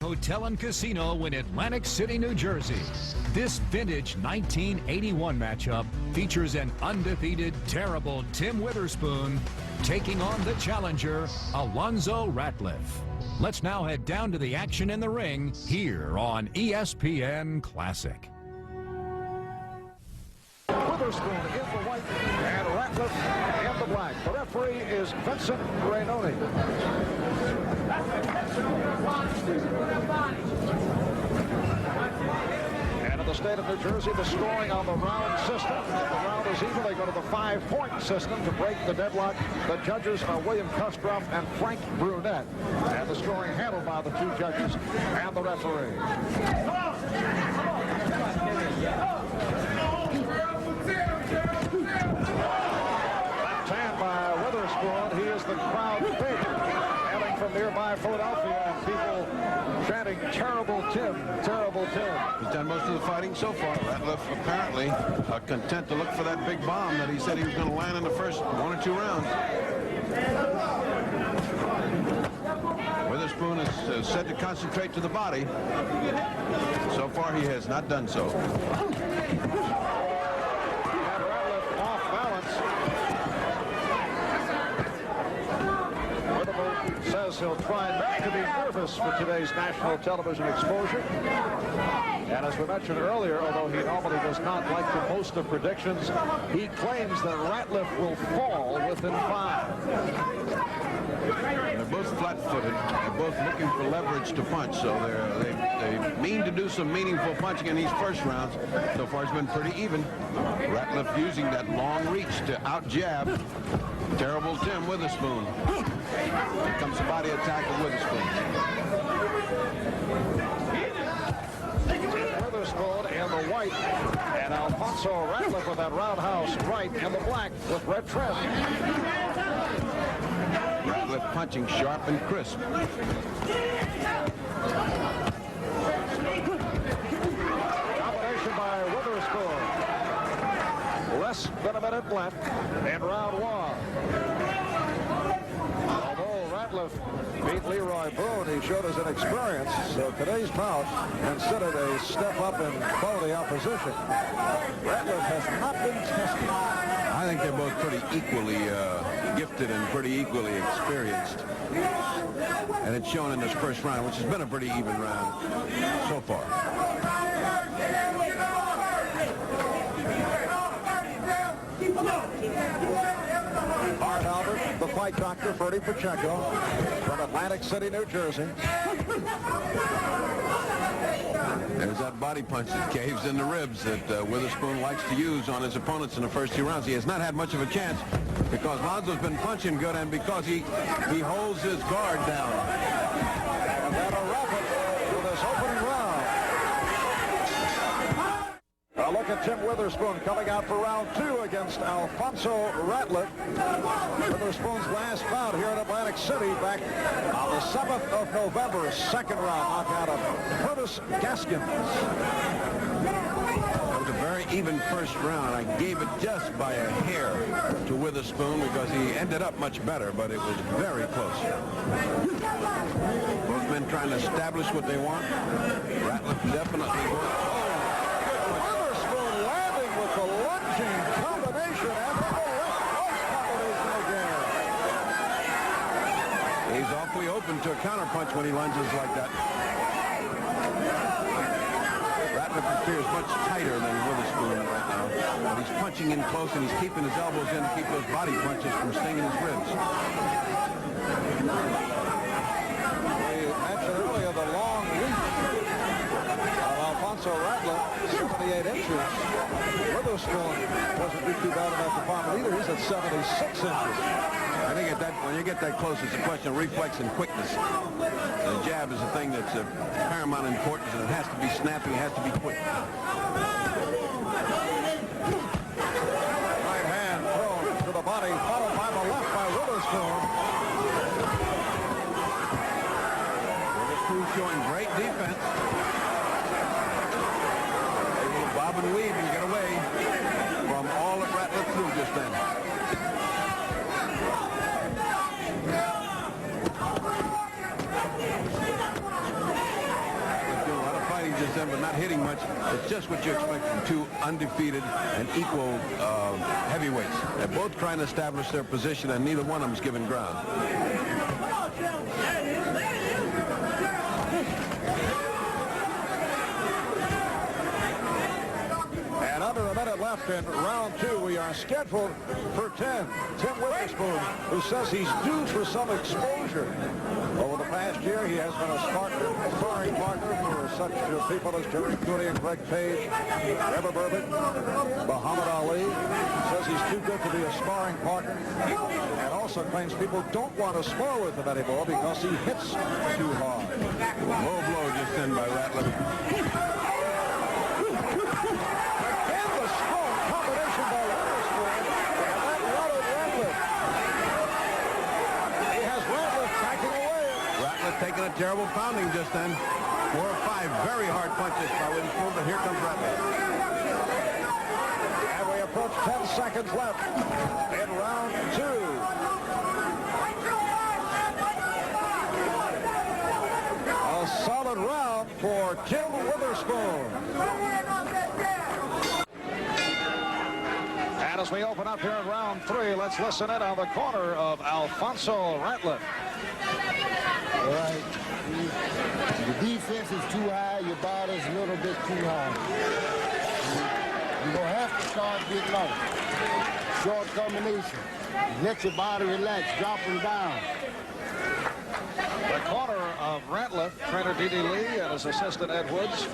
Hotel and Casino in Atlantic City, New Jersey. This vintage 1981 matchup features an undefeated, terrible Tim Witherspoon taking on the challenger, Alonzo Ratliff. Let's now head down to the action in the ring here on ESPN Classic. Witherspoon in the white and Ratliff in the black. The referee is Vincent Rainoni. And in the state of New Jersey, the scoring on the round system. If the round is even, they go to the 5-point system to break the deadlock. The judges are William Kustroff and Frank Brunette. And the scoring handled by the two judges and the referee. Left hand by Witherspoon. He is the crowd favorite. Hailing from nearby Philadelphia, and people chanting, "Terrible Tim, terrible Tim." He's done most of the fighting so far. Ratliff apparently content to look for that big bomb that he said he was going to land in the first 1 or 2 rounds. Witherspoon is said to concentrate to the body. So far, he has not done so. And Ratliff off balance. Witherspoon says he'll try not to be nervous for today's national television exposure. And as we mentioned earlier, although he normally does not like to post the predictions, he claims that Ratliff will fall within 5. They're both flat-footed. They're both looking for leverage to punch, so they mean to do some meaningful punching in these first rounds. So far, it's been pretty even. Ratliff using that long reach to out-jab terrible Tim Witherspoon. Here comes the body attack of Witherspoon. Witherspoon in the white, and Alonzo Ratliff with that roundhouse right in the black with red trim. Ratliff punching sharp and crisp. Combination by Witherspoon. Less than a minute left in round 1. Although Ratliff beat Leroy Boone, he showed his inexperience. So today's bout considered a step up in quality opposition. Ratliff has not been tested. I think they're both pretty equally gifted and pretty equally experienced. And it's shown in this first round, which has been a pretty even round so far. Art Albert, the fight doctor, Freddie Pacheco, from Atlantic City, New Jersey. There's that body punch that caves in the ribs that Witherspoon likes to use on his opponents in the first 2 rounds. He has not had much of a chance because Alonzo's been punching good and because he holds his guard down. And that'll wrap it for this opening round. A look at Tim Witherspoon coming out for round 2 against Alonzo Ratliff. Witherspoon's last bout here in Atlantic City back on the 7th of November. Second round knockout of Curtis Gaskins. It was a very even first round. I gave it just by a hair to Witherspoon because he ended up much better, but it was very close. Both men trying to establish what they want. Ratliff definitely won. The lunging combination and the left combination again. He's awfully open to a counterpunch when he lunges like that. Ratliff appears much tighter than Witherspoon right now. But he's punching in close and he's keeping his elbows in to keep those body punches from stinging his ribs. We mentioned earlier the long reach of Alonzo Ratliff, 78 inches. Witherspoon doesn't do too bad enough to find either. He's at 76 inches. I think when you get that close, it's a question of reflex and quickness. The jab is a thing that's of paramount importance, and it has to be snappy, it has to be quick. Right hand thrown to the body, followed by the left by Witherspoon. Witherspoon showing great defense. Able to bob and weave and get away from all that Ratliff threw just then. them, but not hitting much. It's just what you expect from two undefeated and equal heavyweights. They're both trying to establish their position, and neither one of them is giving ground. And under a minute left in round 2, we are scheduled for 10. Tim Witherspoon, who says he's due for some exposure. Over the past year, he has been a sparring partner for such people as Jerry Cooney and Greg Page, Ever Burbett, Muhammad Ali. He says he's too good to be a sparring partner, and also claims people don't want to spar with him anymore because he hits too hard. Low blow just in by Ratliff. Taking a terrible pounding just then. 4 or 5 very hard punches by Witherspoon, but here comes Ratliff. And we approach 10 seconds left in round 2. A solid round for Tim Witherspoon. And as we open up here in round 3, let's listen in on the corner of Alonzo Ratliff. All right. The defense is too high. Your body's a little bit too high. You're going to have to start getting low. Short combination. Let your body relax. Drop them down. The corner of Ratliff, trainer D.D. Lee and his assistant Ed Woods.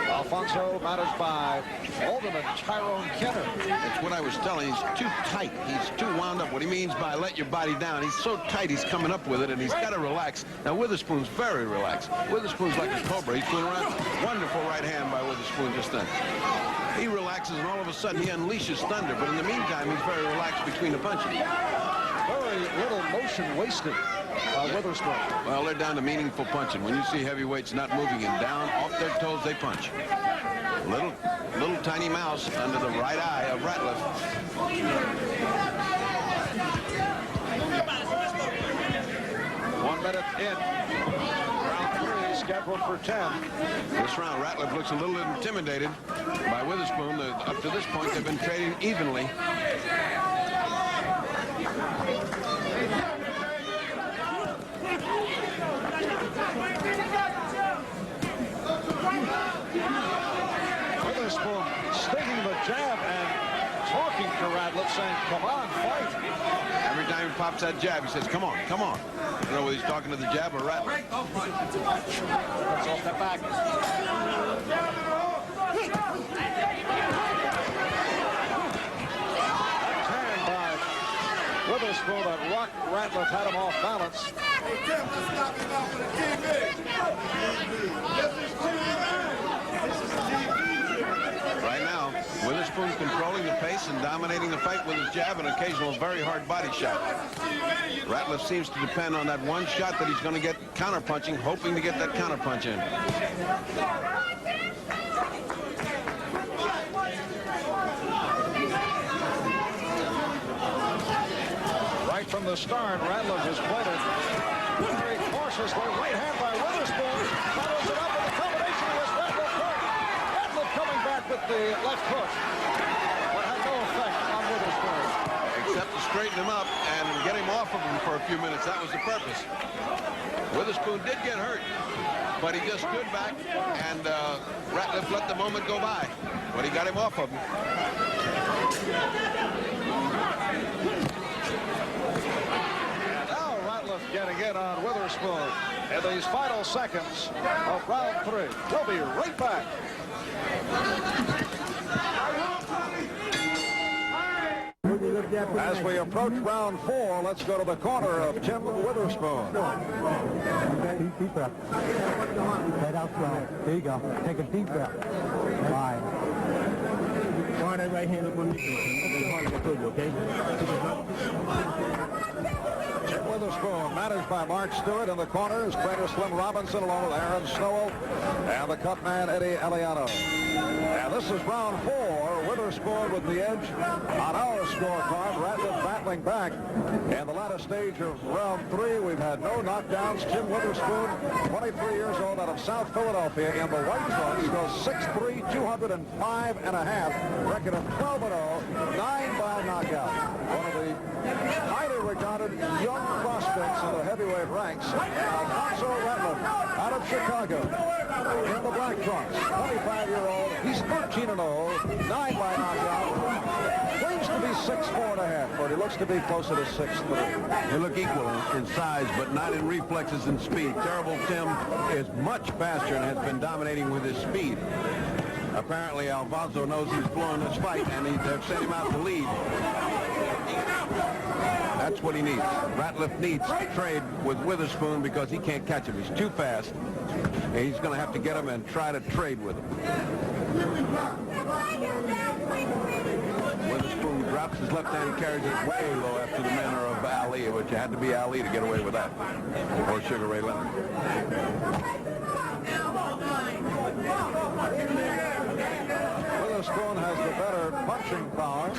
Alonzo managed by Alderman Tyrone Kenner. It's what I was telling you. He's too tight. He's too wound up. What he means by let your body down. He's so tight he's coming up with it, and he's got to relax. Now, Witherspoon's very relaxed. Witherspoon's like a cobra. He's going around. Wonderful right hand by Witherspoon just then. He relaxes, and all of a sudden he unleashes thunder. But in the meantime, he's very relaxed between the punches. Very little motion wasted by Witherspoon. Well, they're down to meaningful punching. When you see heavyweights not moving and down, off their toes, they punch. Little tiny mouse under the right eye of Ratliff. 1 minute in. Round 3 scheduled for 10. This round, Ratliff looks a little intimidated by Witherspoon. Up to this point, they've been trading evenly. Witherspoon stinging the jab and talking to Ratliff, saying, come on, fight. Every time he pops that jab, he says, come on, come on. I don't know whether he's talking to the jab or Ratliff. Let's off that back. A turn by Witherspoon that rocked Ratliff, had him off balance. Hey, Tim, let's knock him out with a TV. This is TV. This is TV. Right now, Witherspoon controlling the pace and dominating the fight with his jab and occasional very hard body shot. Ratliff seems to depend on that one shot that he's going to get counterpunching, hoping to get that counterpunch in. Right from the start, Ratliff has played it very cautiously. Right hand by Witherspoon. Follows it up with a combination of his Ratliff hook. Ratliff coming back with the left hook. But had no effect on Witherspoon. Except to straighten him up and get him off of him for a few minutes. That was the purpose. Witherspoon did get hurt, but he just stood back, and Ratliff let the moment go by. But he got him off of him. Getting in on Witherspoon in these final seconds of round 3. We'll be right back. As we approach round 4, let's go to the corner of Tim Witherspoon. Deep breath. Head out slow. There you go. Take a deep breath. Fine. Guard that right hand up on the hard to you, okay? Witherspoon, managed by Mark Stewart. In the corners, trainer Slim Robinson along with Aaron Snowell and the cut man Eddie Eliano. And this is round 4. Witherspoon with the edge on our scorecard. Ratliff battling back. In the latter stage of round 3, we've had no knockdowns. Tim Witherspoon, 23 years old, out of South Philadelphia, in the white trunks, goes 6'3", 205.5. Record of 12-0, 9 by knockout. One of the highly regarded young prospects in the heavyweight ranks. Alonzo Ratliff, out of Chicago, in the black trunks, 25-year-old. He's 13-0, 9 by knockout. Claims to be 6'4.5", but he looks to be closer to 6'3". They look equal in size, but not in reflexes and speed. Terrible Tim is much faster and has been dominating with his speed. Apparently, Alonzo knows he's blowing this fight, and they've sent him out to lead. That's what he needs. Ratliff needs to trade with Witherspoon because he can't catch him. He's too fast. And he's going to have to get him and try to trade with him. Witherspoon drops his left hand and carries it way low after the manner of Ali, which had to be Ali to get away with that, or Sugar Ray Leonard. Witherspoon has the better punching power.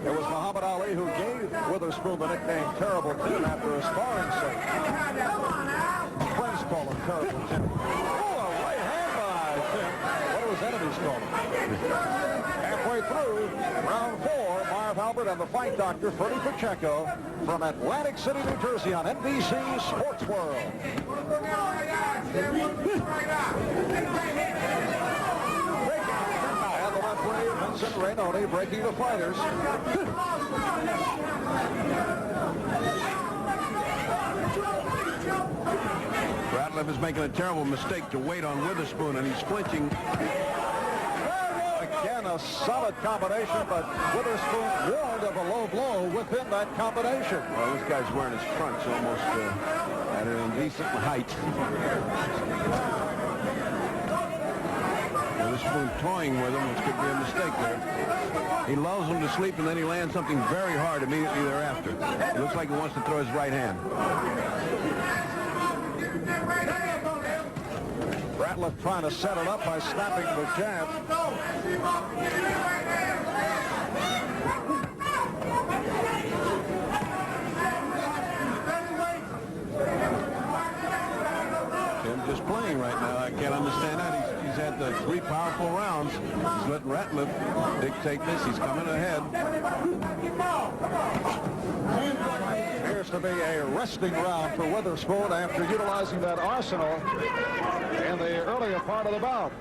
It was Muhammad Ali who gave Witherspoon the nickname Terrible Tim after a sparring session. Friends call him Terrible Tim. Oh, a right hand by Tim. What do his enemies call him? Halfway through round 4, Marv Albert and the fight doctor, Freddie Pacheco, from Atlantic City, New Jersey, on NBC Sports World. And the referee, Vincent Rainoni, breaking the fighters. Ratliff is making a terrible mistake to wait on Witherspoon, and he's flinching. Again, a solid combination, but Witherspoon warned of a low blow within that combination. Well, this guy's wearing his fronts almost at an indecent height. Witherspoon toying with him, which could be a mistake there. He lulls him to sleep, and then he lands something very hard immediately thereafter. It looks like he wants to throw his right hand. Ratliff trying to set it up by snapping the jab. Tim just playing right now. I can't understand that. He's had the 3 powerful rounds. He's letting Ratliff dictate this. He's coming ahead. Appears to be a resting round for Witherspoon after utilizing that arsenal in the earlier part of the bout.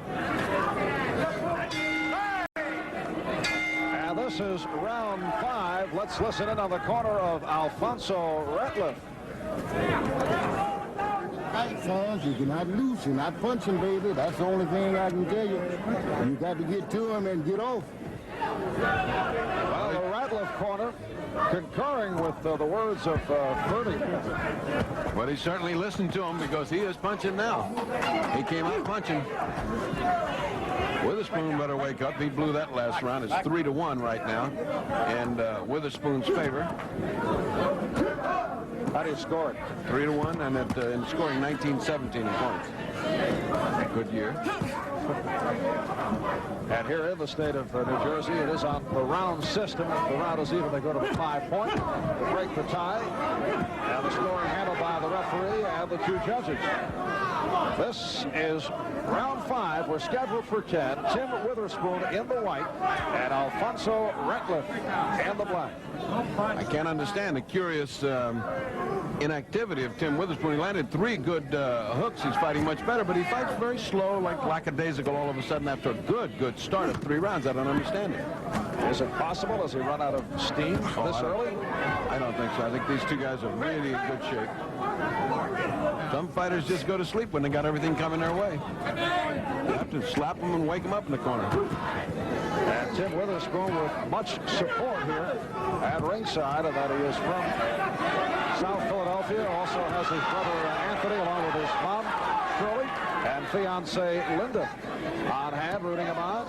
And this is round 5. Let's listen in on the corner of Alonzo Ratliff. Right, fans, you cannot lose. You're not punching, baby. That's the only thing I can tell you. You got to get to him and get off. Well, the Ratliff corner concurring with the words of Bertie. But he certainly listened to him because he is punching now. He came out punching. Witherspoon better wake up. He blew that last round. It's 3-1 right now in Witherspoon's favor. How do you score it? 3-1, and in scoring 19-17 points. Good year. And here in the state of New Jersey, it is on the round system. If the round is even, they go to the 5-point to break the tie. And the scoring handled by the referee and the 2 judges. This is round 5. We're scheduled for 10. Tim Witherspoon in the white and Alonzo Ratliff in the black. I can't understand the curious inactivity of Tim Witherspoon. He landed 3 good hooks. He's fighting much better, but he fights very slow, like lackadaisical all of a sudden after a good start of 3 rounds. I don't understand it. Is it possible? Does he run out of steam this early? I don't think so. I think these 2 guys are really in good shape. Some fighters just go to sleep when they got everything coming their way. You have to slap them and wake them up in the corner. And Tim Witherspoon with much support here at ringside, and that he is from South Philadelphia. Also has his brother Anthony along with his mom, Shirley, and fiancee Linda on hand rooting him on.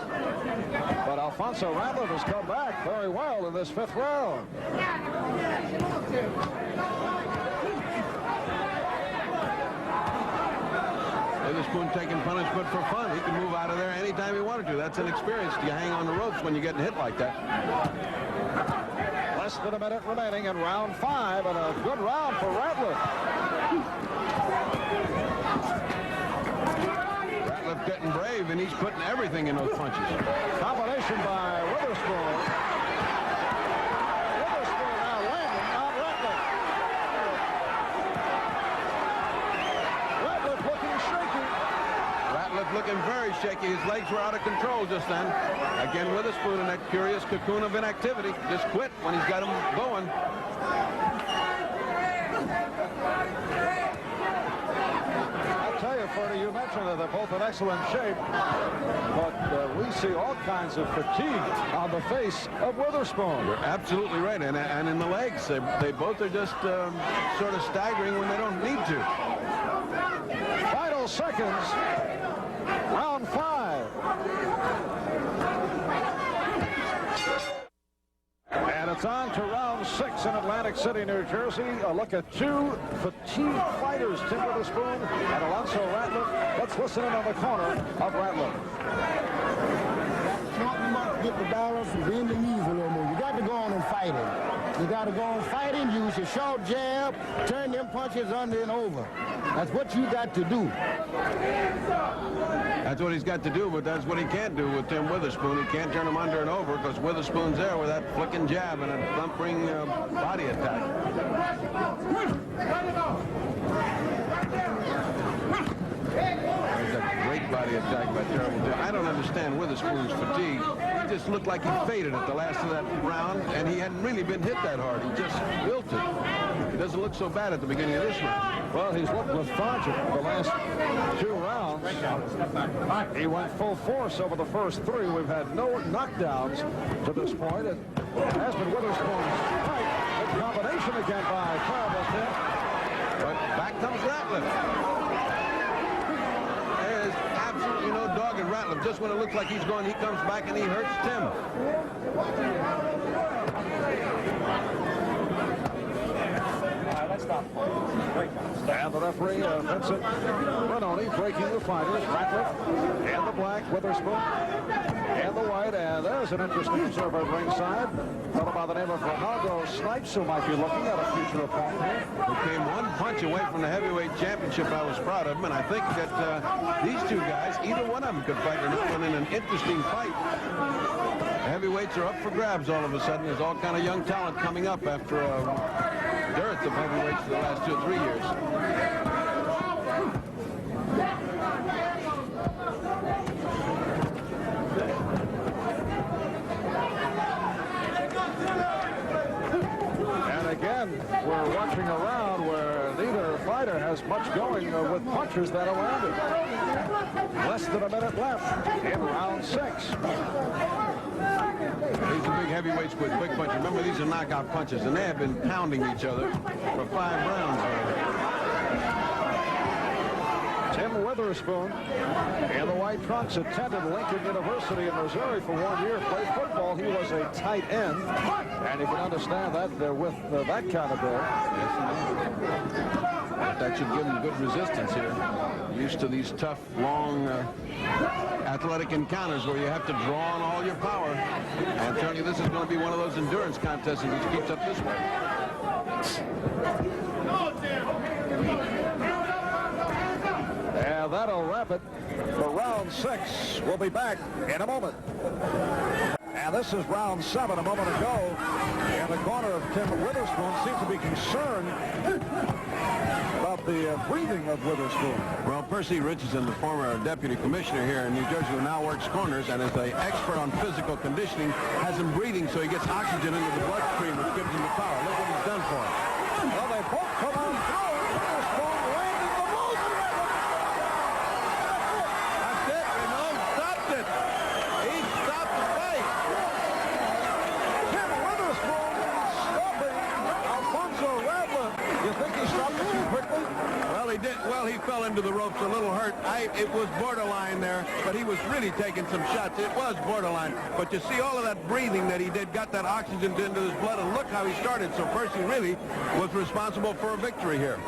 But Alonzo Ratliff has come back very well in this 5th round. Witherspoon taking punishment for fun. He can move out of there anytime he wanted to. That's an experience to hang on the ropes when you're getting hit like that. Less than a minute remaining in round 5, and a good round for Ratliff. Ratliff getting brave, and he's putting everything in those punches. Combination by Witherspoon. Witherspoon now landing on Ratliff. Ratliff looking shaky. Ratliff looking very shaky. His legs were out of control just then. Again, Witherspoon in that curious cocoon of inactivity. Just quit when he's got him going. I'll tell you, Ferdy, you mentioned that they're both in excellent shape, but we see all kinds of fatigue on the face of Witherspoon. You're absolutely right, and in the legs. They both are just sort of staggering when they don't need to. Final seconds. Round 5. And it's on to round 6 in Atlantic City, New Jersey. A look at two fatigued fighters, Tim Witherspoon and Alonzo Ratliff. Let's listen in on the corner of Ratliff. Shorten him up, get the balance, and bend the knees a little more. You got to go on and fight him. You got to go on fighting, use your short jab, turn them punches under and over. That's what you got to do. That's what he's got to do, but that's what he can't do with Tim Witherspoon. He can't turn him under and over because Witherspoon's there with that flicking jab and a thumping body attack. There's a great body attack by terrible Tim. I don't understand Witherspoon's fatigue. He just looked like he faded at the last of that round, and he hadn't really been hit that hard. He just wilted. He doesn't look so bad at the beginning of this round. Well, he's looked lethargic the last 2 rounds. He went full force over the first 3. We've had no knockdowns to this point. It has been Witherspoon's fight. Good combination again by terrible Tim. But back comes Ratliff. There's absolutely no dog in Ratliff. Just when it looks like he's going, he comes back and he hurts Tim. And the referee, Vincent Renoni, breaking the fighters. Ratliff and the black, Witherspoon and the white. And there's an interesting observer at ringside. A fellow by the name of Ronaldo Snipes, who might be looking at a future opponent here. Who came 1 punch away from the heavyweight championship. I was proud of him, and I think that these 2 guys, either one of them could fight in this one in an interesting fight. Heavyweights are up for grabs all of a sudden. There's all kind of young talent coming up after a dearth of heavyweights for the last 2 or 3 years. And again, we're watching a round where neither fighter has much going with punches that are landed. Less than a minute left in round 6. These are big heavyweights with big punches. Remember, these are knockout punches, and they have been pounding each other for 5 rounds. Tim Witherspoon in the white trunks attended Lincoln University in Missouri for 1 year, played football. He was a tight end, and you can understand that with that kind of build. That should give him good resistance here. Used to these tough, long, athletic encounters where you have to draw on all your power. And I'm telling you, this is going to be one of those endurance contests if he keeps up this way. And that'll wrap it for round 6. We'll be back in a moment. And this is round 7 a moment ago. In the corner of Tim Witherspoon seems to be concerned about the breathing of Witherspoon. Well, Percy Richardson, the former deputy commissioner here in New Jersey, who now works corners and is an expert on physical conditioning, has him breathing so he gets oxygen into the bloodstream, which gives him the power. Look what he's done for him. Well, they both come on through. Witherspoon landed the most. That's it, you know, stopped it. He stopped the fight. Tim Witherspoon stopping Alonzo Ratliff. You think he stopped it too quickly? Well, he did. Well, he fell into the ropes a little hurt. It was borderline there, but he was really taking some shots. It was borderline. But you see all of that breathing that he did, got that oxygen into his blood, and look how he started. So Percy really was responsible for a victory here.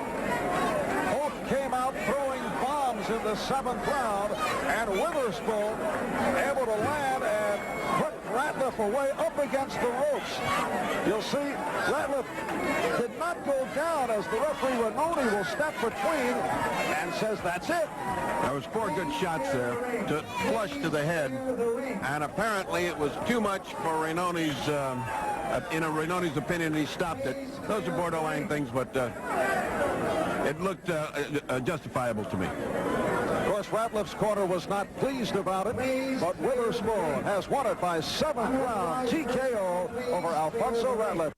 Both came out throwing bombs wins in the 7th round, and Witherspoon able to land and put Ratliff away up against the ropes. You'll see Ratliff did not go down as the referee Ranoni will step between and says that's it. There was 4 good shots there to flush to the head, and apparently it was too much for Ranoni's, in Ranoni's opinion, he stopped it. Those are borderline things, but it looked justifiable to me. Of course, Ratliff's corner was not pleased about it, but Witherspoon has won it by 7th round TKO over Alonzo Ratliff.